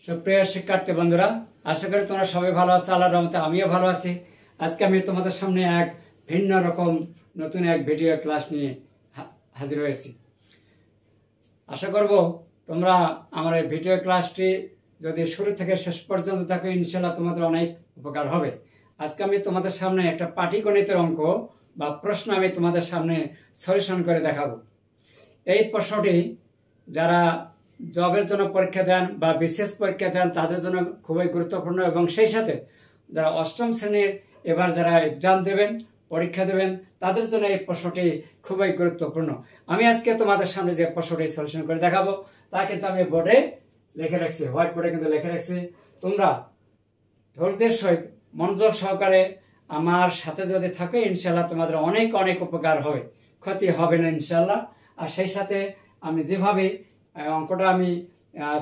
সুপ্রিয় শিক্ষার্থী বন্ধুরা, আশা করি তোমরা সবাই ভালো আছো। আল্লাহর রহমতে আমিও ভালো আছি। আজকে আমি তোমাদের সামনে এক ভিন্ন রকম নতুন এক ভিডিও ক্লাস নিয়ে হাজির হয়েছি। আশা করব তোমরা আমার এই ভিডিও ক্লাসটি যদি শুরু থেকে শেষ পর্যন্ত দেখো, ইনশাল্লাহ তোমাদের অনেক উপকার হবে। আজকে আমি তোমাদের সামনে একটা পাটিগণিতের অঙ্ক বা প্রশ্ন আমি তোমাদের সামনে সলিউশন করে দেখাবো। এই প্রশ্নটি যারা জবের জন্য পরীক্ষা দেন বা বিশেষ পরীক্ষা দেন তাদের জন্য খুবই গুরুত্বপূর্ণ, এবং সেই সাথে যারা অষ্টম শ্রেণীর এবার যারা এক্সাম দেবেন, পরীক্ষা দেবেন, তাদের জন্য এই প্রশ্নটি খুবই গুরুত্বপূর্ণ। আমি আজকে তোমাদের সামনে যে প্রশ্নটি সলিউশন করে দেখাবো তা কিন্তু আমি বোর্ডে লিখে রাখছি, হোয়াইট বোর্ডে কিন্তু লিখে রাখছি। তোমরা ধৈর্যের সহিত মনোযোগ সহকারে আমার সাথে যদি থাকো, ইনশাল্লাহ তোমাদের অনেক অনেক উপকার হবে, ক্ষতি হবে না ইনশাল্লাহ। আর সেই সাথে আমি যেভাবে অঙ্কটা আমি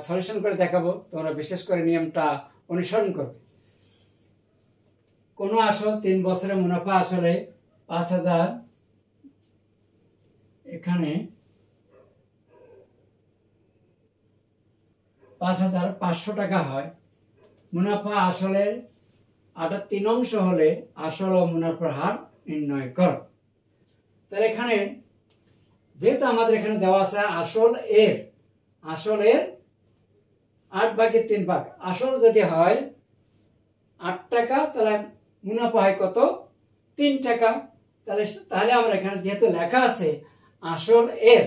সলিউশন করে দেখাবো, তোমরা বিশেষ করে নিয়মটা অনুসরণ করবে। কোনো আসল 3 বছরের মুনাফা আসলে 5,000, এখানে 5,500 টাকা হয়। মুনাফা আসলের 3 অংশ হলে আসল ও মুনাফার হার নির্ণয় কর। তাহলে এখানে যেহেতু আমাদের এখানে দেওয়া আছে আসলের 8/3 আসল যদি হয় 8 টাকা, তাহলে মুনাফা হয় কত? 3 টাকা। তাহলে আমরা এখানে যেহেতু লেখা আছে আসল এর,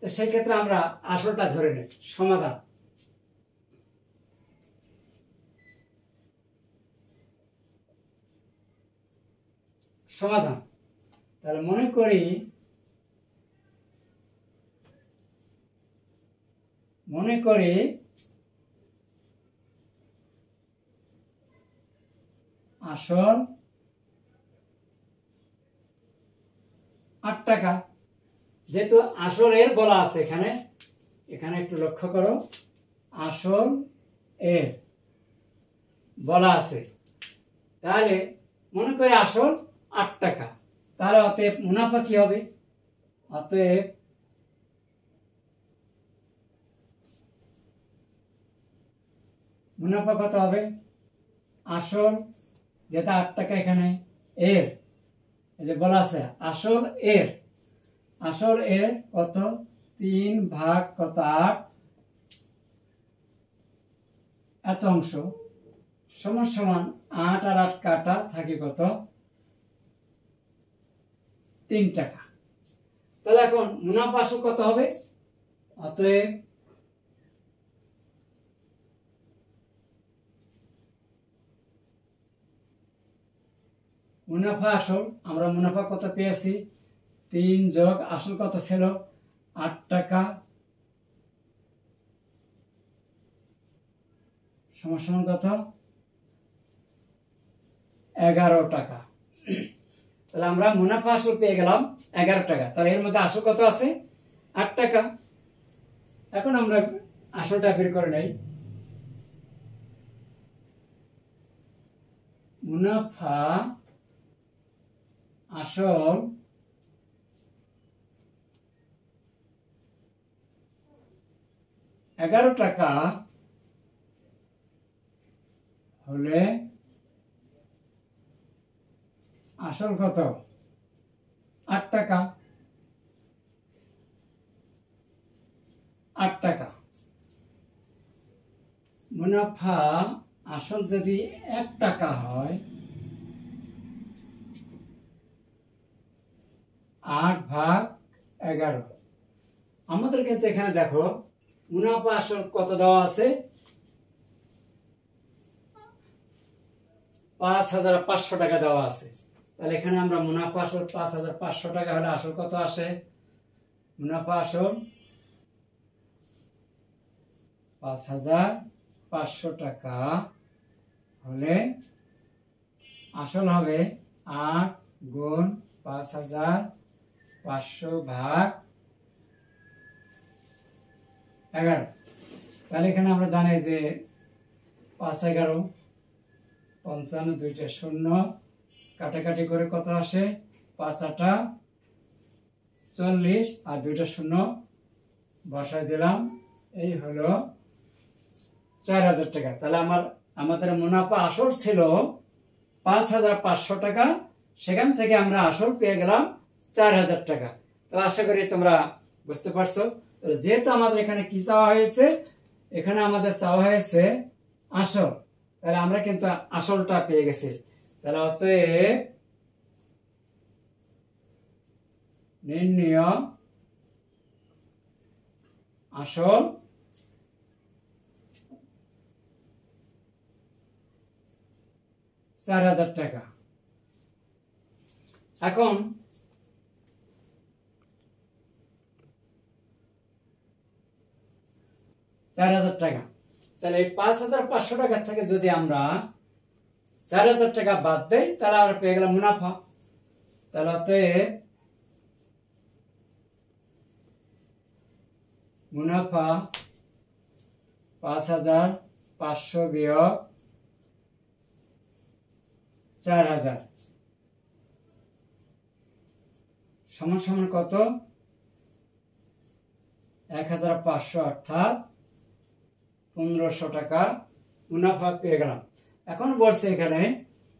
তো সেই ক্ষেত্রে আমরা আসলটা ধরে নেই। সমাধান তাহলে মনে করি আসল 8 টাকা। যেহেতু আসল এর বলা আছে এখানে একটু লক্ষ্য করো, আসল এর বলা আছে, তাহলে মনে করি আসল 8 টাকা। তাহলে অতএব মুনাফা কি হবে? অতএব মুনাফা কত হবে? আসল যেটা 8 টাকা, এখানে এর এই যে বলা আছে আসল এর কত? 3 ভাগ কত? 8, এত অংশ সমান সমান 8 আর 8 কাটা থাকে কত? 3 টাকা। তাহলে এখন মুনাফা আসল কত হবে? অতএব মুনাফা আসল, আমরা মুনাফা কত পেয়েছি? 3 যোগ আসল কত ছিল? 8 টাকা সমান কত? 11 টাকা। তাহলে আমরা মুনাফা আসল পেয়ে গেলাম 11 টাকা। তাহলে এর মধ্যে আসল কত আছে? 8 টাকা। এখন আমরা আসলটা বের করে নেই। মুনাফা আসল 11 টাকা হলে আসল কত? 8 টাকা। 8 টাকা। মুনাফা আসল যদি 1 টাকা হয়, 8 ভাগ 11। আমাদের ক্ষেত্রে এখানে দেখো মুনাফা আসল কত দেওয়া আছে? 5,500 টাকা দেওয়া আছে। তাহলে এখানে আমরা মুনাফা আসল 5,500 টাকা হলে আসল কত আসে? মুনাফা আসল 5,500 টাকা হলে আসল হবে 8 গুণ 5,500 ভাগ 11। তাহলে এখানে আমরা জানি যে 5 11 55, 2টা 0 কাটাকাটি করে কত আসে? 5 8 40 আর 2টা 0 বসাই দিলাম। এই হলো 4000 টাকা। তাহলে আমাদের মুনাফা আসল ছিল 5500 টাকা, সেখান থেকে আমরা আসল পেয়ে গেলাম 4000 টাকা। তো আশা করি তোমরা বুঝতে পারছো। যেহেতু আমাদের এখানে কি চাওয়া হয়েছে, এখানে আমাদের চাওয়া হয়েছে আসল, তাহলে আমরা কিন্তু আসলটা পেয়ে গেছি। তাহলে অতএব নির্ণয় আসল ৳4000 টাকা। এখন ৳4000 টাকা, তাহলে এই 5500 টাকা থেকে যদি আমরা 4000 টাকা বাদ দেই, তাহলে আমরা পেয়ে গেলাম মুনাফা। তাহলে অতএব মুনাফা 5500 বিয়োগ 4000 সমান সমান কত? 1500, অর্থাৎ 1500 টাকা মুনাফা পেয়ে গেলাম। এখন বলছে এখানে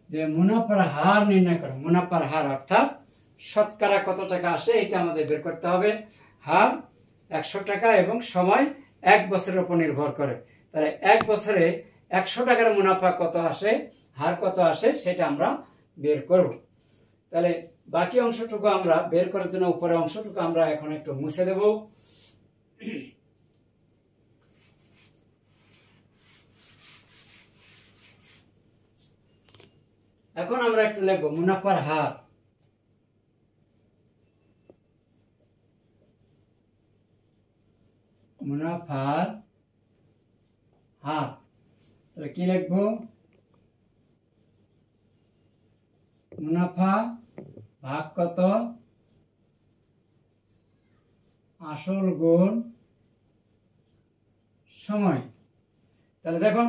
যে মুনাফার হার নির্ণয় করো। মুনাফার হার অর্থাৎ শতকরা কত টাকা আসে এটা আমাদের বের করতে হবে। হার 100 টাকা এবং সময় 1 বছরের উপর নির্ভর করে। তাহলে 1 বছরে 100 টাকার মুনাফা কত আসে, হার কত আসে, সেটা আমরা বের করব। তাহলে বাকি অংশটুকু আমরা বের করার জন্য উপরের অংশটুকু আমরা এখন একটু মুছে দেব। এখন আমরা একটু লিখব মুনাফার হার। মুনাফার হার, তাহলে কি লিখব? মুনাফা ভাগ কত? আসল গুণ সময়। তাহলে দেখুন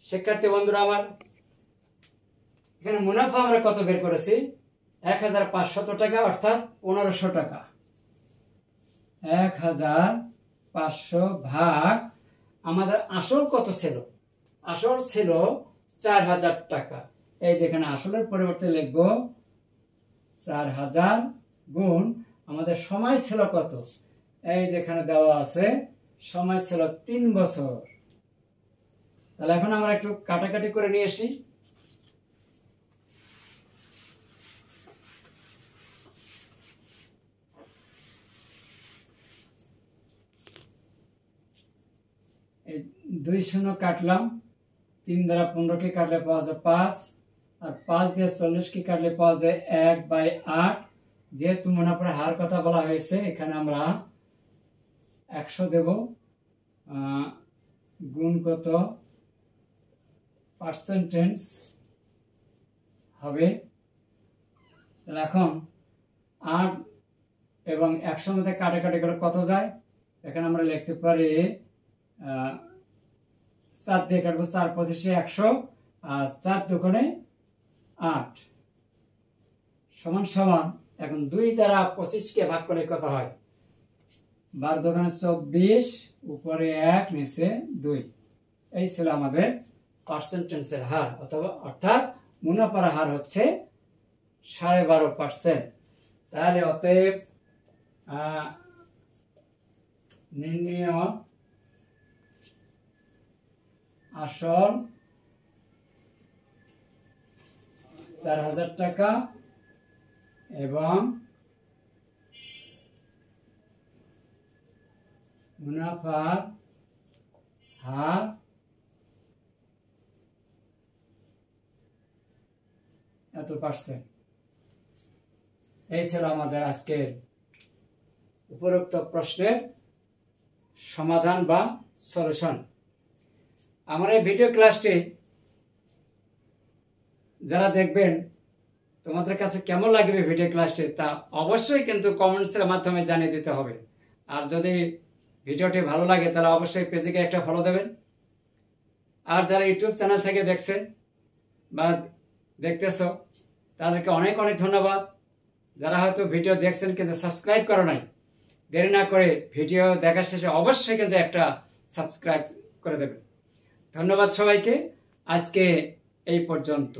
শিক্ষার্থী বন্ধুরা আমার, এখানে মুনাফা আমরা কত বের করেছি? 1500 টাকা, অর্থাৎ 1500 টাকা। 1500 ভাগ আমাদের আসল কত ছিল? আসল ছিল 4000 টাকা। এই যেখানে আসলের পরিবর্তে লিখব 4000 গুণ আমাদের সময় ছিল কত? এই যেখানে দেওয়া আছে সময় ছিল 3 বছর। তাহলে এখন আমরা একটু কাটাকাটি করে নিয়ে আসি। এই 2 শূন্য কাটলাম, 3 দ্বারা 15 কে কাটলে পাওয়া যায় 5, আর 5 দিয়ে 40 কে কাটলে পাওয়া যায় 1/8। যেহেতু মুনাফার হার কথা বলা হয়েছে, এখানে আমরা 100 দেব। গুণ কত? পার্সেন্টেজ হবে। তাহলে এখন 8 এবং 100 মধ্যে কাটাকাটি করে কত যায়? এখানে আমরা লিখতে পারি 4 দিয়ে কাটবো, 4 25 100, আর 4 দুগুণে 8 সমান সমান। এখন 2 দ্বারা 25 কে ভাগ করলে কত হয়? 12 দুগুণে 24, উপরে 1 নিচে 2। এই ছিল আমাদের পার্সেন্টেজের হার, অথবা অর্থাৎ মুনাফার হার হচ্ছে 12.5%। তাহলে অতএব নির্ণয় আসল 4000 টাকা এবং মুনাফার হার এত %। এই ছিল আমাদের আজকের উপরোক্ত প্রশ্নের সমাধান বা সলিউশন। আমার এই ভিডিও ক্লাসটি যারা দেখবেন, তোমাদের কাছে কেমন লাগবে ভিডিও ক্লাসটি, তা অবশ্যই কিন্তু কমেন্টসের মাধ্যমে জানিয়ে দিতে হবে। আর যদি ভিডিওটি ভালো লাগে তাহলে অবশ্যই পেজটিকে একটা ফলো দেবেন। আর যারা ইউটিউব চ্যানেল থেকে দেখছেন বা দেখতেছো, তাদেরকে অনেক অনেক ধন্যবাদ। যারা হয়তো ভিডিও দেখছেন কিন্তু সাবস্ক্রাইব করো নাই, দেরি না করে ভিডিও দেখা শেষে অবশ্যই কিন্তু একটা সাবস্ক্রাইব করে দেবেন। ধন্যবাদ সবাইকে। আজকে এই পর্যন্ত।